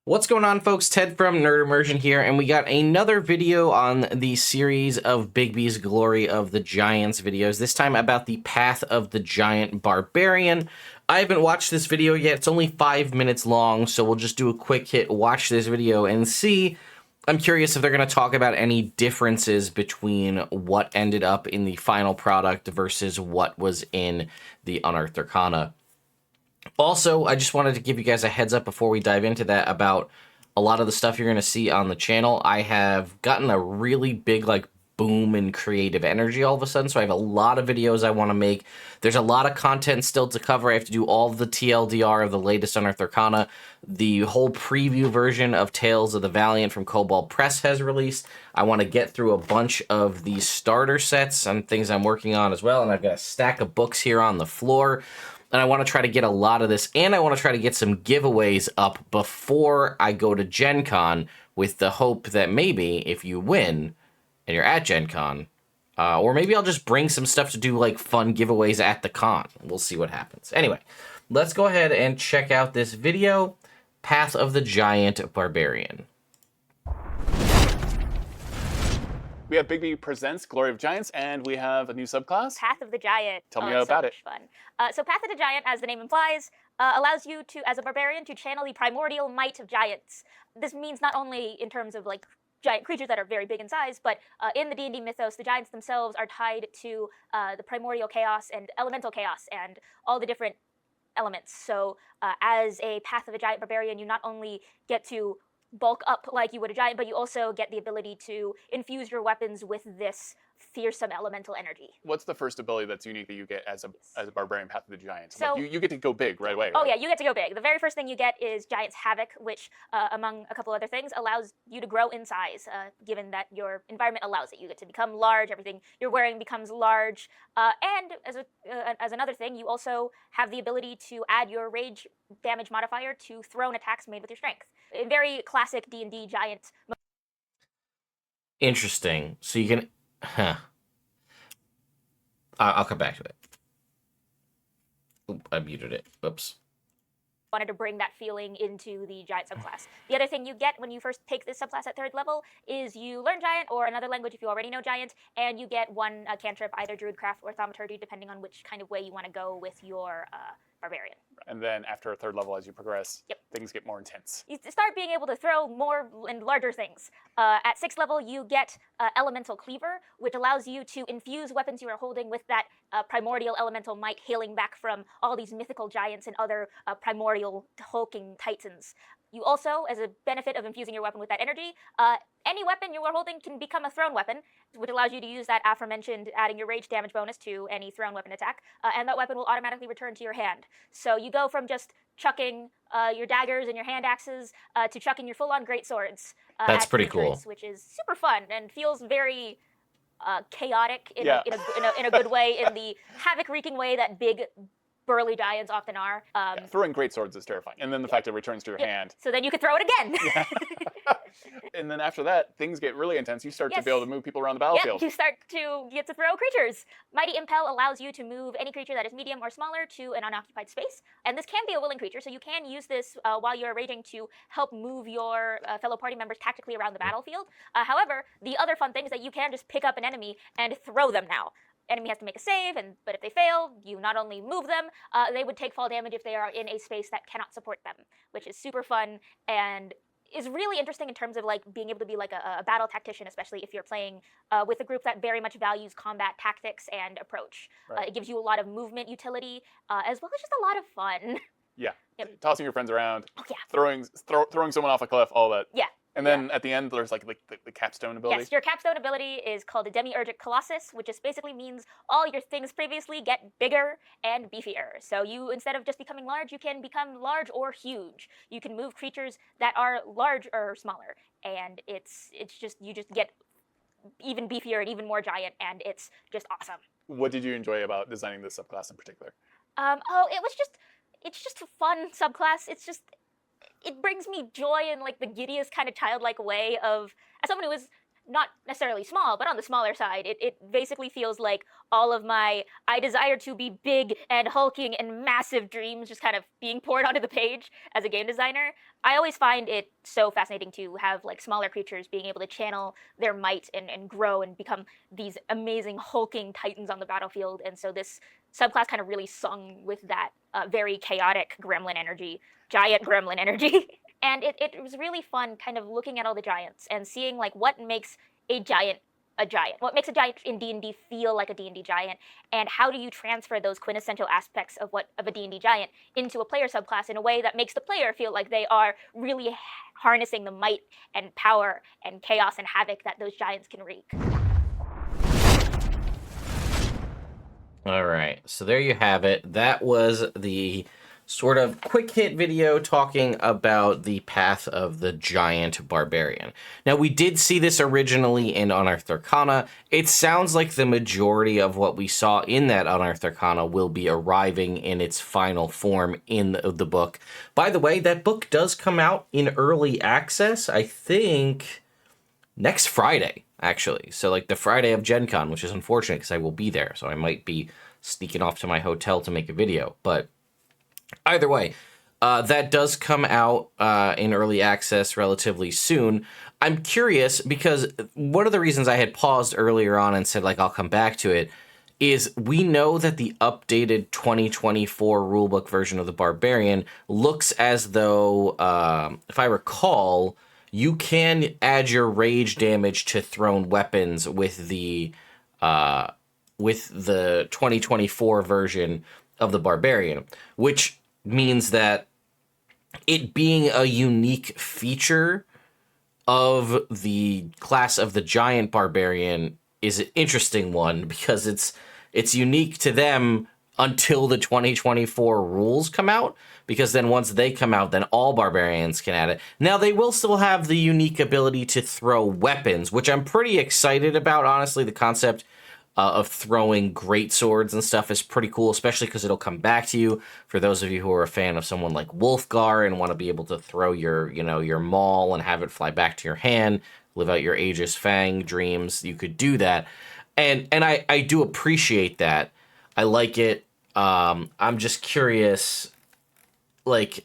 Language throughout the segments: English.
What's going on, folks? Ted from Nerd Immersion here, and we got another video on the series of Bigby's Glory of the Giants videos, this time about the Path of the Giant Barbarian. I haven't watched this video yet. It's only 5 minutes long, so we'll just do a quick hit, watch this video, and see. I'm curious if they're going to talk about any differences between what ended up in the final product versus what was in the Unearthed Arcana. Also, I just wanted to give you guys a heads up before we dive into that about a lot of the stuff you're going to see on the channel. I have gotten a really big, boom in creative energy all of a sudden, so I have a lot of videos I want to make. There's a lot of content still to cover. I have to do all of the TLDR of the latest Unearthed Arcana. The whole preview version of Tales of the Valiant from Cobalt Press has released. I want to get through a bunch of the starter sets and things I'm working on as well, and I've got a stack of books here on the floor. And I want to try to get a lot of this, and I want to try to get some giveaways up before I go to Gen Con, with the hope that maybe if you win and you're at Gen Con, or maybe I'll just bring some stuff to do fun giveaways at the con. We'll see what happens. Anyway, let's go ahead and check out this video, Path of the Giant Barbarian. We have Bigby Presents Glory of Giants, and we have a new subclass. Path of the Giant. Tell me about it. Fun. So Path of the Giant, as the name implies, allows you to, as a barbarian, to channel the primordial might of giants. This means not only in terms of giant creatures that are very big in size, but in the D&D mythos, the giants themselves are tied to the primordial chaos and elemental chaos and all the different elements. So as a Path of the Giant Barbarian, you not only get to bulk up like you would a giant, but you also get the ability to infuse your weapons with this fearsome elemental energy. What's the first ability that's unique that you get as a barbarian Path of the Giant? So you get to go big right away. Oh right? Yeah, you get to go big. The very first thing you get is Giant's Havoc, which, among a couple other things, allows you to grow in size, given that your environment allows it. You get to become large, everything you're wearing becomes large, and as another thing, you also have the ability to add your rage damage modifier to thrown attacks made with your strength. In very classic D&D giant. Interesting. So you can... I'll come back to it. Oop, I muted it. Oops. Wanted to bring that feeling into the Giant subclass. The other thing you get when you first take this subclass at 3rd level is you learn Giant, or another language if you already know Giant, and you get one cantrip, either Druidcraft or Thaumaturgy, depending on which kind of way you want to go with your Barbarian. And then after a 3rd level, as you progress, things get more intense. You start being able to throw more and larger things. At 6th level, you get Elemental Cleaver, which allows you to infuse weapons you are holding with that primordial elemental might, hailing back from all these mythical giants and other primordial hulking titans. You also, as a benefit of infusing your weapon with that energy, any weapon you are holding can become a thrown weapon, which allows you to use that aforementioned adding your rage damage bonus to any thrown weapon attack, and that weapon will automatically return to your hand. So you go from just chucking your daggers and your hand axes to chucking your full-on great swords. That's pretty cool. Which is super fun and feels very chaotic in a good way, in the havoc-wreaking way that big burly giants often are. Throwing great swords is terrifying. And then the fact it returns to your hand. So then you can throw it again. And then after that, things get really intense. You start to be able to move people around the battlefield. You start to get to throw creatures. Mighty Impel allows you to move any creature that is medium or smaller to an unoccupied space. And this can be a willing creature, so you can use this while you're raging to help move your fellow party members tactically around the battlefield. However, the other fun thing is that you can just pick up an enemy and throw them now. Enemy has to make a save, but if they fail, you not only move them, they would take fall damage if they are in a space that cannot support them, which is super fun and is really interesting in terms of being able to be a battle tactician, especially if you're playing with a group that very much values combat tactics and approach. It gives you a lot of movement utility, as well as just a lot of fun. Yeah, tossing your friends around, Oh, yeah. throwing someone off a cliff, all that. Yeah. And then at the end, there's the capstone ability. Yes, your capstone ability is called a Demiurgic Colossus, which just basically means all your things previously get bigger and beefier. So you, instead of just becoming large, you can become large or huge. You can move creatures that are large or smaller, and it's just, you just get even beefier and even more giant, and it's just awesome. What did you enjoy about designing this subclass in particular? It's just a fun subclass. It brings me joy in the giddiest kind of childlike way of, as someone who is not necessarily small, but on the smaller side. It basically feels like all of my I desire to be big and hulking and massive dreams just kind of being poured onto the page as a game designer. I always find it so fascinating to have like smaller creatures being able to channel their might and grow and become these amazing hulking titans on the battlefield. And so this subclass kind of really sung with that very chaotic gremlin energy, giant gremlin energy. And it was really fun kind of looking at all the giants and seeing like what makes a giant a giant. What makes a giant in D&D feel like a D&D giant, and how do you transfer those quintessential aspects of a D&D giant into a player subclass in a way that makes the player feel like they are really harnessing the might and power and chaos and havoc that those giants can wreak. All right, so there you have it. That was the sort of quick hit video talking about the path of the Giant Barbarian. Now, we did see this originally in Unearthed Arcana. It sounds like the majority of what we saw in that Unearthed Arcana will be arriving in its final form in the book. By the way, that book does come out in early access, I think, next Friday, actually. So, like, the Friday of Gen Con, which is unfortunate because I will be there, so I might be sneaking off to my hotel to make a video, but either way, that does come out in early access relatively soon. I'm curious because one of the reasons I had paused earlier on and said, like, I'll come back to it is we know that the updated 2024 rulebook version of the Barbarian looks as though, if I recall, you can add your rage damage to thrown weapons with the 2024 version of the Barbarian, which means that it being a unique feature of the class of the Giant Barbarian is an interesting one because it's unique to them until the 2024 rules come out, because then once they come out, then all barbarians can add it. Now, they will still have the unique ability to throw weapons, which I'm pretty excited about. Honestly, the concept of throwing great swords and stuff is pretty cool, especially because it'll come back to you. For those of you who are a fan of someone like Wolfgar and want to be able to throw your maul and have it fly back to your hand, live out your Aegis Fang dreams, you could do that. And I do appreciate that. I like it. I'm just curious, like,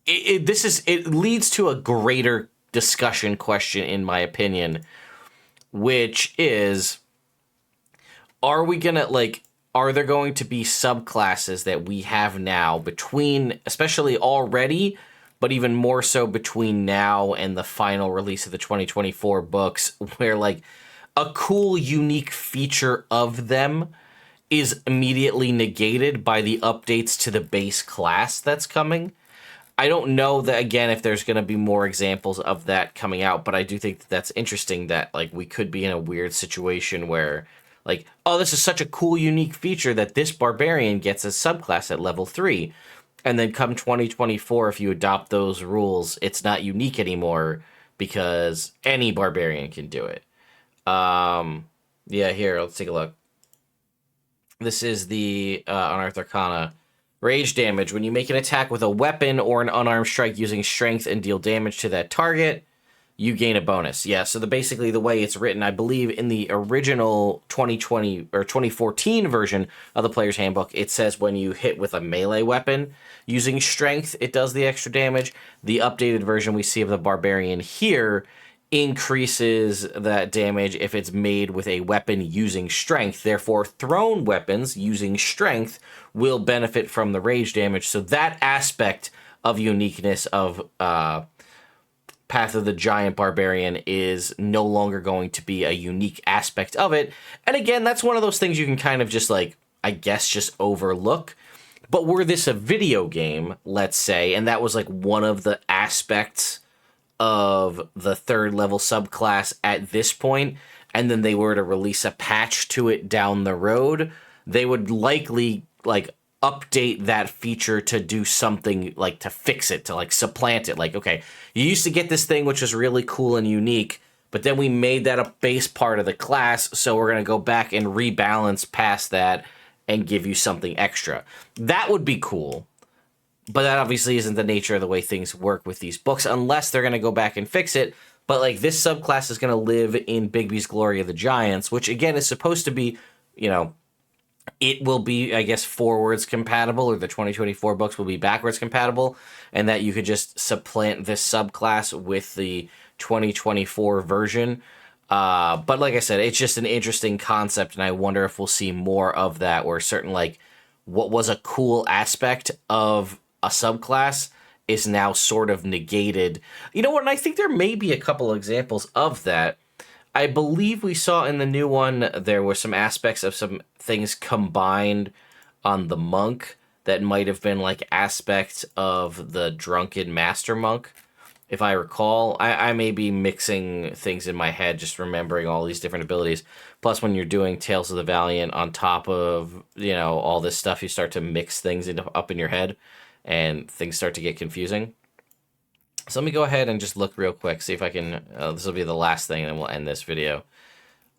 it leads to a greater discussion question, in my opinion, which is, are there going to be subclasses that we have now between, especially already, but even more so between now and the final release of the 2024 books, where, like, a cool, unique feature of them is immediately negated by the updates to the base class that's coming? I don't know that, again, if there's going to be more examples of that coming out, but I do think that that's interesting that, like, we could be in a weird situation where, like, oh, this is such a cool, unique feature that this barbarian gets a subclass at level 3. And then come 2024, if you adopt those rules, it's not unique anymore because any barbarian can do it. Yeah, here, let's take a look. This is the Unearthed Arcana. Rage damage. When you make an attack with a weapon or an unarmed strike using strength and deal damage to that target, you gain a bonus. Yeah, so basically the way it's written, I believe in the original 2020 or 2014 version of the Player's Handbook, it says when you hit with a melee weapon using strength, it does the extra damage. The updated version we see of the Barbarian here increases that damage if it's made with a weapon using strength. Therefore, thrown weapons using strength will benefit from the rage damage. So that aspect of uniqueness of Path of the Giant Barbarian is no longer going to be a unique aspect of it. And again, that's one of those things you can kind of just, like, I guess, just overlook. But were this a video game, let's say, and that was, like, one of the aspects of the third level subclass at this point, and then they were to release a patch to it down the road, they would likely, like, update that feature to do something, like, to fix it, to, like, supplant it. Like, okay, you used to get this thing which was really cool and unique, but then we made that a base part of the class, so we're going to go back and rebalance past that and give you something extra. That would be cool. But that obviously isn't the nature of the way things work with these books, unless they're going to go back and fix it. But like this subclass is going to live in Bigby's Glory of the Giants, which again is supposed to be, you know, it will be, I guess, forwards compatible, or the 2024 books will be backwards compatible, and that you could just supplant this subclass with the 2024 version. But like I said, it's just an interesting concept, and I wonder if we'll see more of that, where certain, like, what was a cool aspect of a subclass is now sort of negated. You know what? And I think there may be a couple examples of that. I believe we saw in the new one there were some aspects of some things combined on the monk that might have been like aspects of the drunken master monk. If I recall, I may be mixing things in my head, just remembering all these different abilities. Plus, when you're doing Tales of the Valiant on top of, you know, all this stuff, you start to mix things up in your head, and things start to get confusing. So let me go ahead and just look real quick, see if I can, this will be the last thing, and then we'll end this video.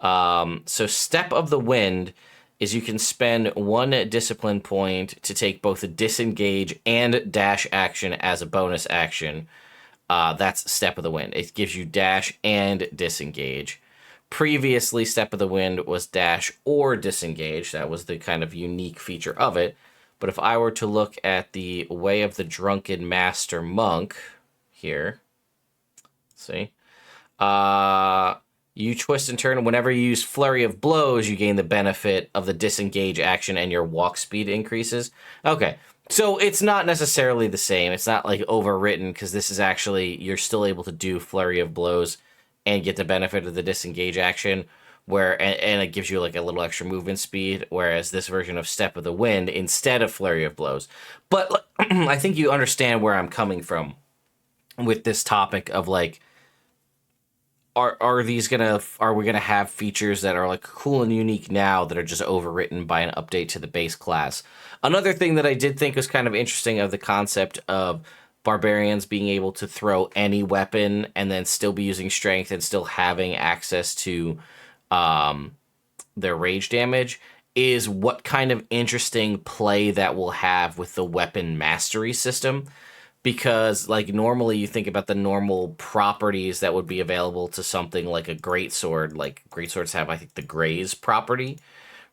So Step of the Wind is you can spend 1 discipline point to take both a disengage and dash action as a bonus action. That's Step of the Wind. It gives you dash and disengage. Previously, Step of the Wind was dash or disengage. That was the kind of unique feature of it. But if I were to look at the Way of the Drunken Master Monk here, see, you twist and turn. Whenever you use Flurry of Blows, you gain the benefit of the disengage action, and your walk speed increases. Okay, so it's not necessarily the same. It's not like overwritten, because this is actually, you're still able to do Flurry of Blows and get the benefit of the disengage action, where and it gives you like a little extra movement speed, whereas this version of Step of the Wind, instead of Flurry of Blows. But I think you understand where I'm coming from with this topic of like, are we gonna have features that are like cool and unique now that are just overwritten by an update to the base class? Another thing that I did think was kind of interesting of the concept of barbarians being able to throw any weapon and then still be using strength and still having access to their rage damage is what kind of interesting play that will have with the weapon mastery system. Because, like, normally you think about the normal properties that would be available to something like a greatsword. Like, greatswords have, I think, the graze property,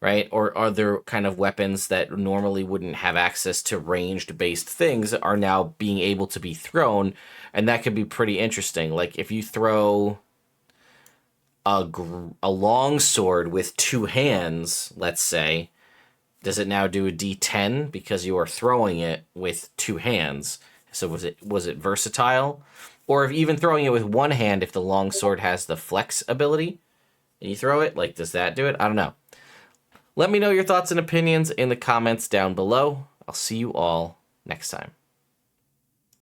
right? Or are there kind of weapons that normally wouldn't have access to ranged-based things are now being able to be thrown, and that could be pretty interesting. Like, if you throw a long sword with 2 hands, let's say, does it now do a D10 because you are throwing it with 2 hands? So was it versatile? Or if even throwing it with 1 hand, if the long sword has the flex ability and you throw it, like, does that do it? I don't know. Let me know your thoughts and opinions in the comments down below. I'll see you all next time.